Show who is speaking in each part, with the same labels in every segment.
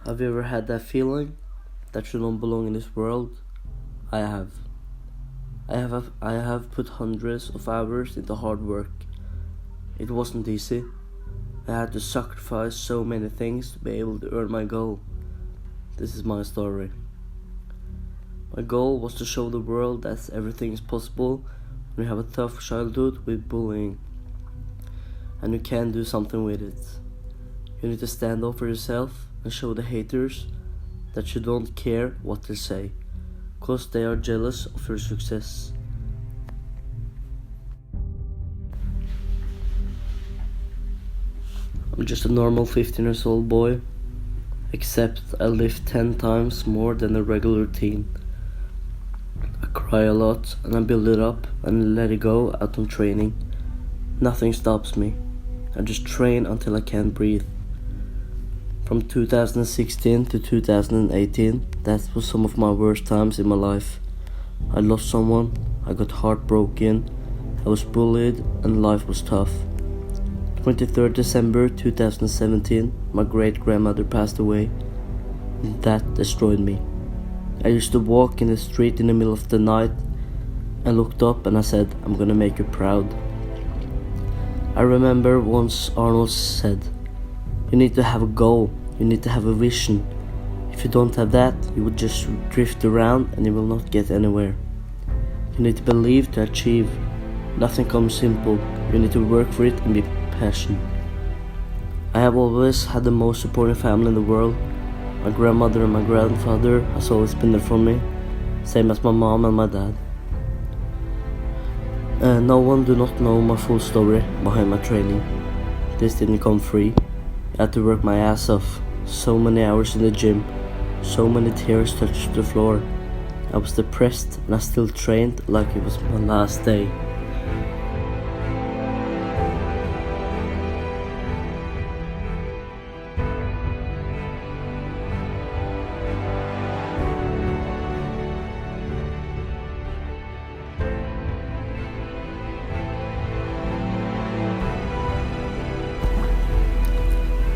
Speaker 1: Have you ever had that feeling that you don't belong in this world? I have. I have put hundreds of hours into hard work. It wasn't easy. I had to sacrifice so many things to be able to earn my goal. This is my story. My goal was to show the world that everything is possible when you have a tough childhood with bullying, and you can do something with it. You need to stand up for yourself and show the haters that you don't care what they say, cause they are jealous of your success. I'm just a normal 15-year-old boy, except I lift 10 times more than a regular teen. I cry a lot and I build it up and let it go out on training. Nothing stops me. I just train until I can't breathe. From 2016 to 2018, that was some of my worst times in my life. I lost someone, I got heartbroken, I was bullied, and life was tough. 23rd December 2017, my great-grandmother passed away. That destroyed me. I used to walk in the street in the middle of the night and looked up and I said, I'm gonna make you proud. I remember once Arnold said, you need to have a goal, you need to have a vision. If you don't have that, you will just drift around and you will not get anywhere. You need to believe to achieve. Nothing comes simple, you need to work for it and be passionate. I have always had the most supportive family in the world. My grandmother and my grandfather has always been there for me, same as my mom and my dad. No one do not know my full story behind my training. This didn't come free. I had to work my ass off. So many hours in the gym. So many tears touched the floor. I was depressed and I still trained like it was my last day.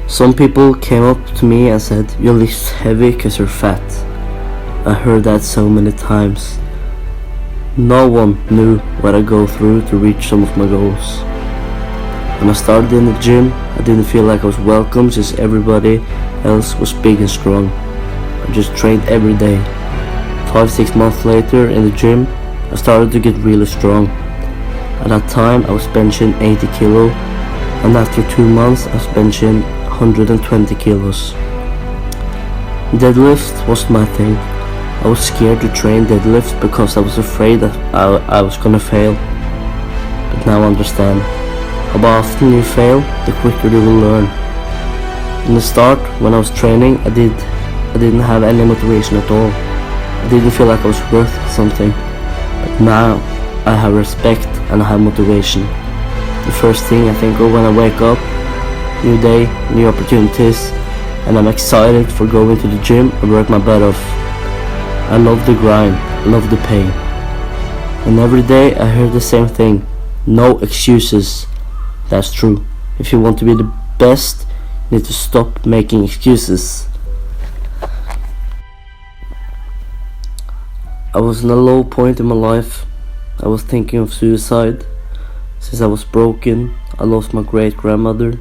Speaker 1: Some people came up to me and said, you lift heavy cause you're fat. I heard that so many times. No one knew what I go through to reach some of my goals. When I started in the gym, I didn't feel like I was welcome since everybody else was big and strong. I just trained every day. 5-6 months later in the gym, I started to get really strong. At that time I was benching 80 kilo, and after 2 months I was benching 120 kilos. Deadlift was my thing. I was scared to train deadlift because I was afraid that I was gonna fail. But now I understand. How often you fail, the quicker you will learn. In the start, when I was training, I didn't have any motivation at all. I didn't feel like I was worth something. But now, I have respect and I have motivation. The first thing I think of when I wake up, new day, new opportunities, and I'm excited for going to the gym and work my butt off. I love the grind, love the pain. And every day I hear the same thing, no excuses. That's true. If you want to be the best, you need to stop making excuses. I was in a low point in my life. I was thinking of suicide. Since I was broken, I lost my great-grandmother.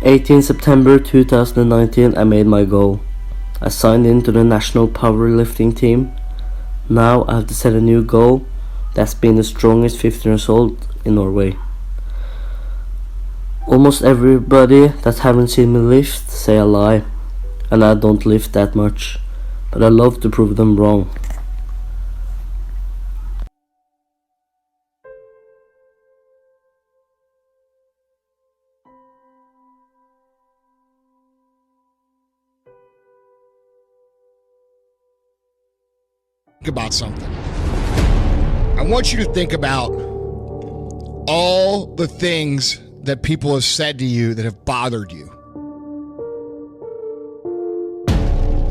Speaker 1: 18 September 2019, I made my goal. I signed into the national powerlifting team. Now I have to set a new goal. That's being the strongest 15-year-old in Norway. Almost everybody that haven't seen me lift say I lie, and I don't lift that much, but I love to prove them wrong.
Speaker 2: Think about something. I want you to think about all the things that people have said to you that have bothered you.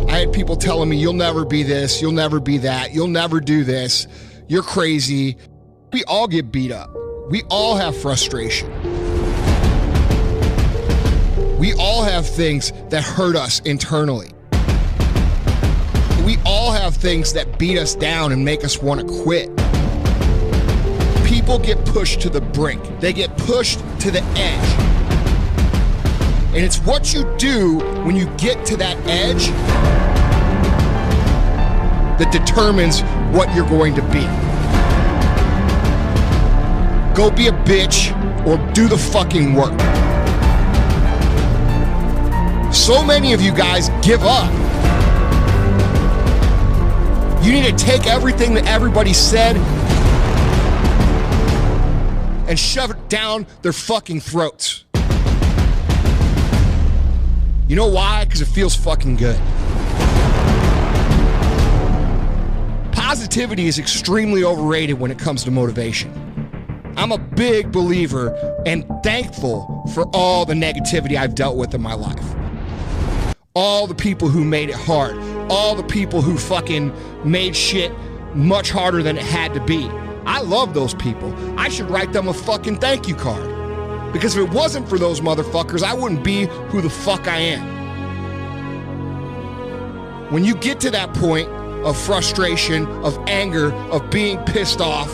Speaker 2: I had people telling me, you'll never be this, you'll never be that, you'll never do this, you're crazy. We all get beat up. We all have frustration. We all have things that hurt us internally. We all have things that beat us down and make us want to quit. People get pushed to the brink. They get pushed to the edge. And it's what you do when you get to that edge that determines what you're going to be. Go be a bitch or do the fucking work. So many of you guys give up. You need to take everything that everybody said and shove it down their fucking throats. You know why? Because it feels fucking good. Positivity is extremely overrated when it comes to motivation. I'm a big believer and thankful for all the negativity I've dealt with in my life. All the people who made it hard. All the people who fucking made shit much harder than it had to be. I love those people. I should write them a fucking thank you card. Because if it wasn't for those motherfuckers, I wouldn't be who the fuck I am. When you get to that point of frustration, of anger, of being pissed off,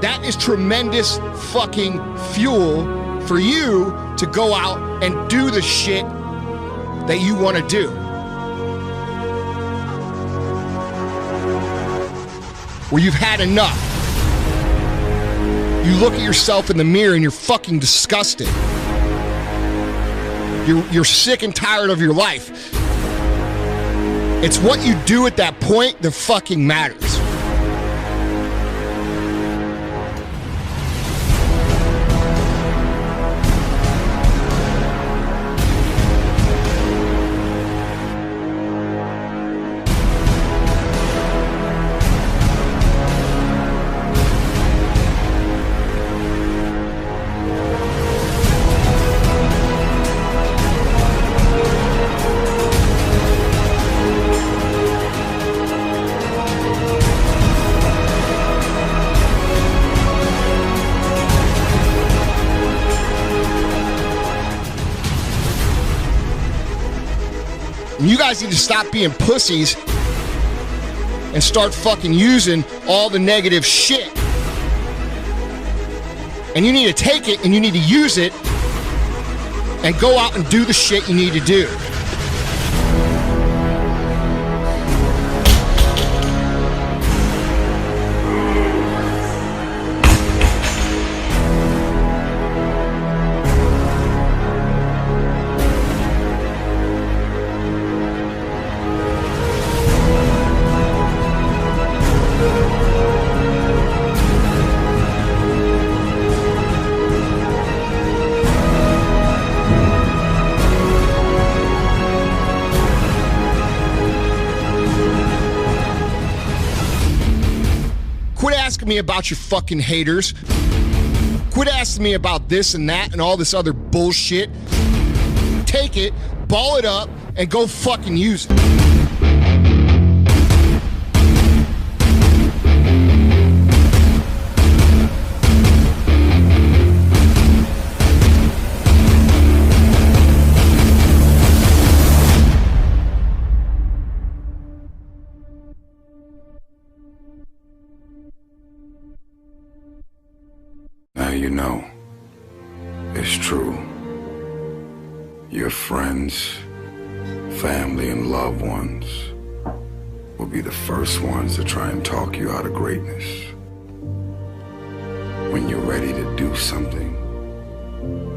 Speaker 2: that is tremendous fucking fuel for you to go out and do the shit that you want to do. Where you've had enough. You look at yourself in the mirror and you're fucking disgusted. You're sick and tired of your life. It's what you do at that point that fucking matters. You guys need to stop being pussies and start fucking using all the negative shit. And you need to take it and you need to use it and go out and do the shit you need to do. Quit asking me about your fucking haters. Quit asking me about this and that and all this other bullshit. Take it, ball it up, and go fucking use it.
Speaker 3: Now you know, it's true. Your friends, family, and loved ones will be the first ones to try and talk you out of greatness. When you're ready to do something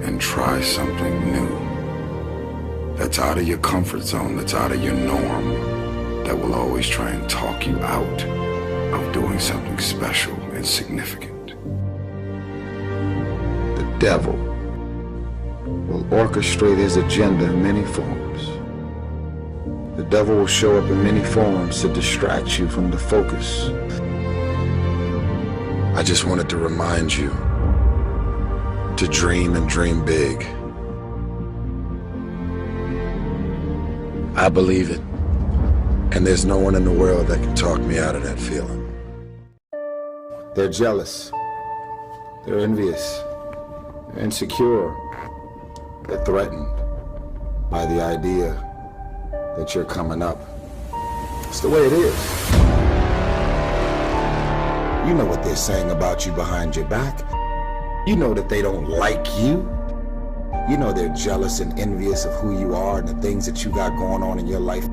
Speaker 3: and try something new, that's out of your comfort zone, that's out of your norm, that will always try and talk you out of doing something special and significant.
Speaker 4: The devil will orchestrate his agenda in many forms. The devil will show up in many forms to distract you from the focus. I just wanted to remind you to dream and dream big. I believe it, and there's no one in the world that can talk me out of that feeling. They're jealous, they're envious, they're insecure, they're threatened. by the idea that you're coming up. It's the way it is. You know what they're saying about you behind your back. You know that they don't like you. You know they're jealous and envious of who you are and the things that you got going on in your life.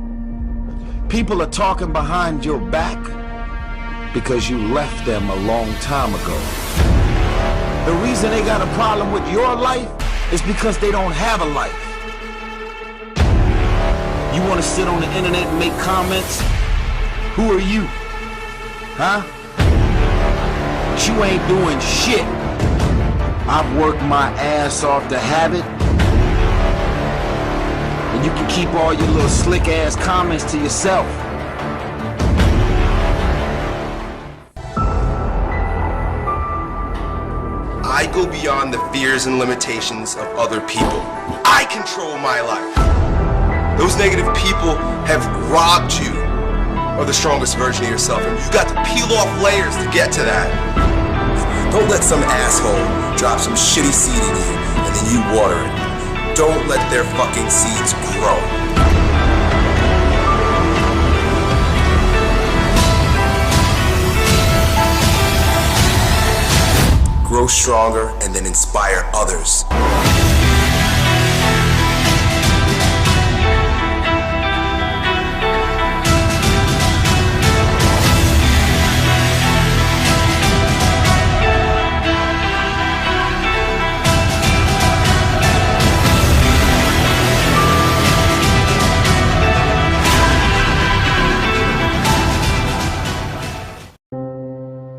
Speaker 4: People are talking behind your back because you left them a long time ago. The reason they got a problem with your life is because they don't have a life. You want to sit on the internet and make comments? Who are you? Huh? But you ain't doing shit. I've worked my ass off to have it. And you can keep all your little slick ass comments to yourself.
Speaker 5: I go beyond the fears and limitations of other people. I control my life. Those negative people have robbed you of the strongest version of yourself, and you got to peel off layers to get to that. Don't let some asshole drop some shitty seed in you and then you water it. Don't let their fucking seeds grow. Grow stronger and then inspire others.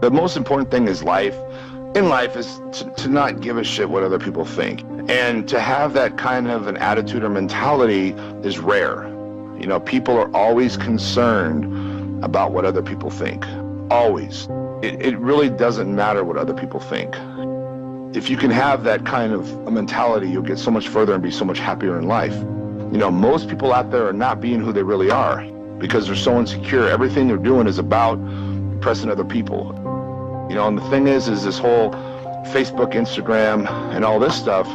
Speaker 6: The most important thing is in life is to not give a shit what other people think. And to have that kind of an attitude or mentality is rare. You know, people are always concerned about what other people think. Always. It really doesn't matter what other people think. If you can have that kind of a mentality, you'll get so much further and be so much happier in life. You know, most people out there are not being who they really are because they're so insecure. Everything they're doing is about impressing other people. You know, and the thing is this whole Facebook, Instagram, and all this stuff,